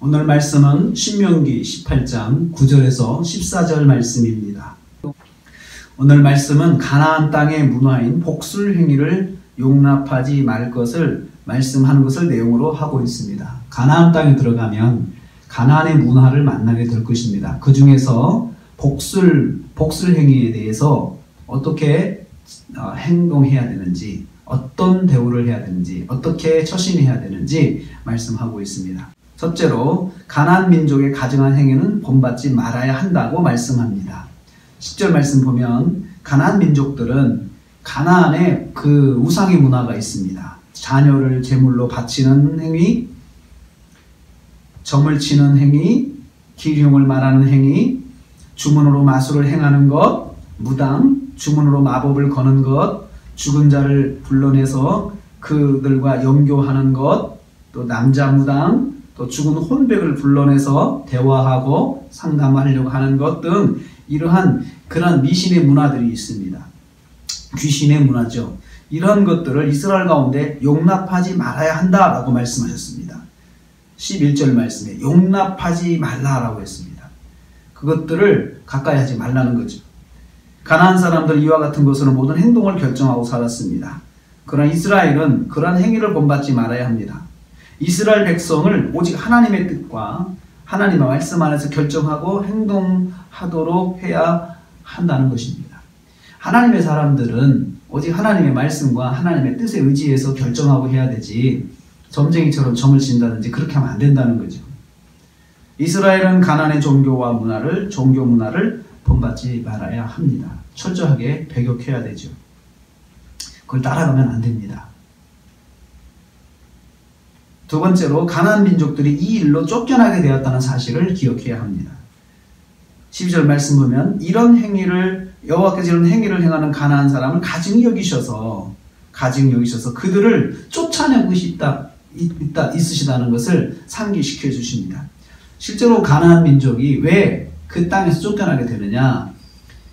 오늘 말씀은 신명기 18장 9절에서 14절 말씀입니다. 오늘 말씀은 가나안 땅의 문화인 복술 행위를 용납하지 말 것을 말씀하는 것을 내용으로 하고 있습니다. 가나안 땅에 들어가면 가나안의 문화를 만나게 될 것입니다. 그 중에서 복술 행위에 대해서 어떻게 행동해야 되는지, 어떤 대우를 해야 되는지, 어떻게 처신해야 되는지 말씀하고 있습니다. 첫째로 가나안 민족의 가증한 행위는 본받지 말아야 한다고 말씀합니다. 10절 말씀 보면 가나안 민족들은 가나안에 그 우상의 문화가 있습니다. 자녀를 제물로 바치는 행위, 점을 치는 행위, 기흉을 말하는 행위, 주문으로 마술을 행하는 것, 무당, 주문으로 마법을 거는 것, 죽은 자를 불러내서 그들과 영교하는 것, 또 남자 무당, 또 죽은 혼백을 불러내서 대화하고 상담하려고 하는 것 등 이러한 그런 미신의 문화들이 있습니다. 귀신의 문화죠. 이런 것들을 이스라엘 가운데 용납하지 말아야 한다라고 말씀하셨습니다. 11절 말씀에 용납하지 말라라고 했습니다. 그것들을 가까이 하지 말라는 거죠. 가나안 사람들 이와 같은 것으로 모든 행동을 결정하고 살았습니다. 그러나 이스라엘은 그러한 행위를 본받지 말아야 합니다. 이스라엘 백성을 오직 하나님의 뜻과 하나님의 말씀 안에서 결정하고 행동하도록 해야 한다는 것입니다. 하나님의 사람들은 오직 하나님의 말씀과 하나님의 뜻에 의지해서 결정하고 해야 되지 점쟁이처럼 점을 친다든지 그렇게 하면 안 된다는 거죠. 이스라엘은 가나안의 종교 문화를 본받지 말아야 합니다. 철저하게 배격해야 되죠. 그걸 따라가면 안 됩니다. 두 번째로 가나안 민족들이 이 일로 쫓겨나게 되었다는 사실을 기억해야 합니다. 12절 말씀 보면 이런 행위를 여호와께서 이런 행위를 행하는 가나안 사람을 가증히 여기셔서 그들을 쫓아내고 있으시다는 것을 상기시켜 주십니다. 실제로 가나안 민족이 왜 그 땅에서 쫓겨나게 되느냐?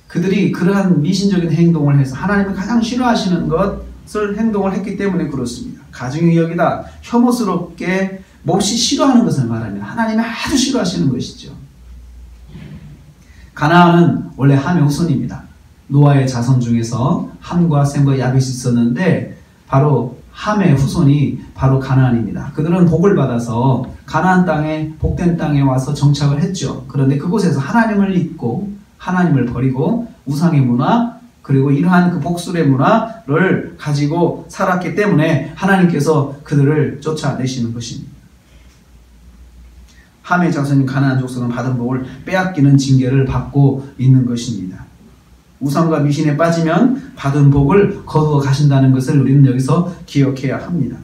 그들이 그러한 미신적인 행동을 해서 하나님이 가장 싫어하시는 것을 행동을 했기 때문에 그렇습니다. 가증히 여기다 혐오스럽게 몹시 싫어하는 것을 말하면 하나님이 아주 싫어하시는 것이죠. 가나안은 원래 함의 후손입니다. 노아의 자손 중에서 함과 셈과 야벳이 있었는데 바로 함의 후손이 바로 가나안입니다. 그들은 복을 받아서 가나안 땅에 복된 땅에 와서 정착을 했죠. 그런데 그곳에서 하나님을 잊고 하나님을 버리고 우상의 문화 그리고 이러한 그 복술의 문화를 가지고 살았기 때문에 하나님께서 그들을 쫓아내시는 것입니다. 함의 자손인 가나안 족속은 받은 복을 빼앗기는 징계를 받고 있는 것입니다. 우상과 미신에 빠지면 받은 복을 거두어 가신다는 것을 우리는 여기서 기억해야 합니다.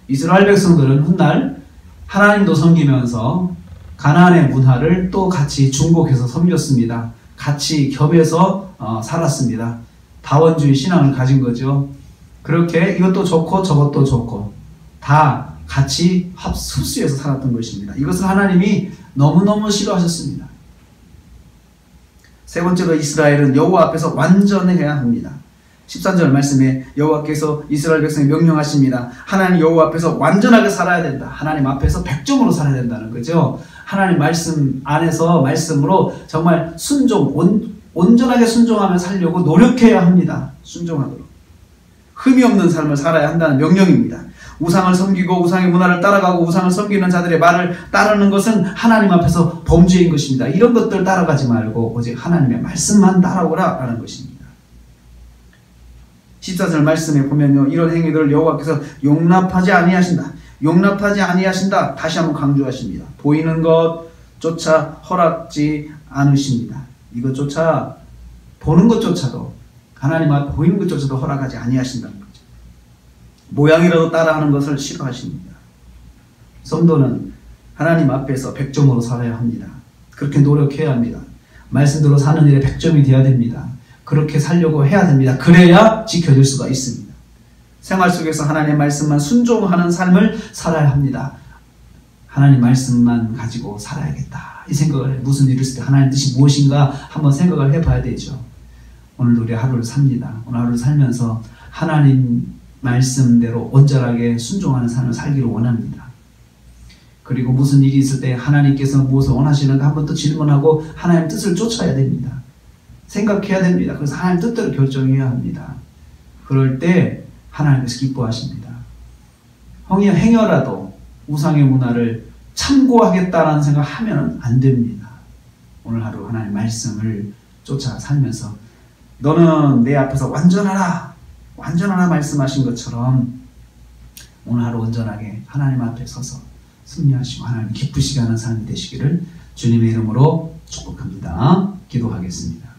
이스라엘 백성들은 훗날 하나님도 섬기면서 가나안의 문화를 또 같이 중복해서 섬겼습니다. 같이 겹해서 살았습니다. 다원주의 신앙을 가진 거죠. 그렇게 이것도 좋고 저것도 좋고 다 같이 흡수해서 살았던 것입니다. 이것을 하나님이 너무너무 싫어하셨습니다. 세 번째로 이스라엘은 여호와 앞에서 완전해야 합니다. 13절 말씀에 여호와께서 이스라엘 백성에 명령하십니다. 하나님 여호와 앞에서 완전하게 살아야 된다. 하나님 앞에서 100점으로 살아야 된다는 거죠. 하나님 말씀 안에서 말씀으로 정말 온전하게 순종하며 살려고 노력해야 합니다. 순종하도록. 흠이 없는 삶을 살아야 한다는 명령입니다. 우상을 섬기고 우상의 문화를 따라가고 우상을 섬기는 자들의 말을 따르는 것은 하나님 앞에서 범죄인 것입니다. 이런 것들 따라가지 말고 오직 하나님의 말씀만 따라오라 라는 것입니다. 14절 말씀에 보면요. 이런 행위들을 여호와께서 용납하지 아니하신다. 다시 한번 강조하십니다. 보이는 것조차 허락지 않으십니다. 이것조차 보는 것조차도 하나님 앞에 보이는 것조차도 허락하지 아니하신다는 거죠. 모양이라도 따라하는 것을 싫어하십니다. 성도는 하나님 앞에서 100점으로 살아야 합니다. 그렇게 노력해야 합니다. 말씀대로 사는 일에 100점이 되어야 됩니다. 그렇게 살려고 해야 됩니다. 그래야 지켜질 수가 있습니다. 생활 속에서 하나님의 말씀만 순종하는 삶을 살아야 합니다. 하나님 말씀만 가지고 살아야겠다. 이 생각을 무슨 일을 했을 때 하나님 뜻이 무엇인가 한번 생각을 해봐야 되죠. 오늘 우리 하루를 삽니다. 오늘 하루를 살면서 하나님 말씀대로 온전하게 순종하는 삶을 살기를 원합니다. 그리고 무슨 일이 있을 때 하나님께서 무엇을 원하시는가 한번 또 질문하고 하나님 뜻을 쫓아야 됩니다. 생각해야 됩니다. 그래서 하나님 뜻대로 결정해야 합니다. 그럴 때 하나님께서 기뻐하십니다. 행여라도 우상의 문화를 참고하겠다라는 생각하면 안 됩니다. 오늘 하루 하나님 말씀을 쫓아 살면서 너는 내 앞에서 완전하라 말씀하신 것처럼 오늘 하루 온전하게 하나님 앞에 서서 승리하시고 하나님 기쁘시게 하는 삶이 되시기를 주님의 이름으로 축복합니다. 기도하겠습니다.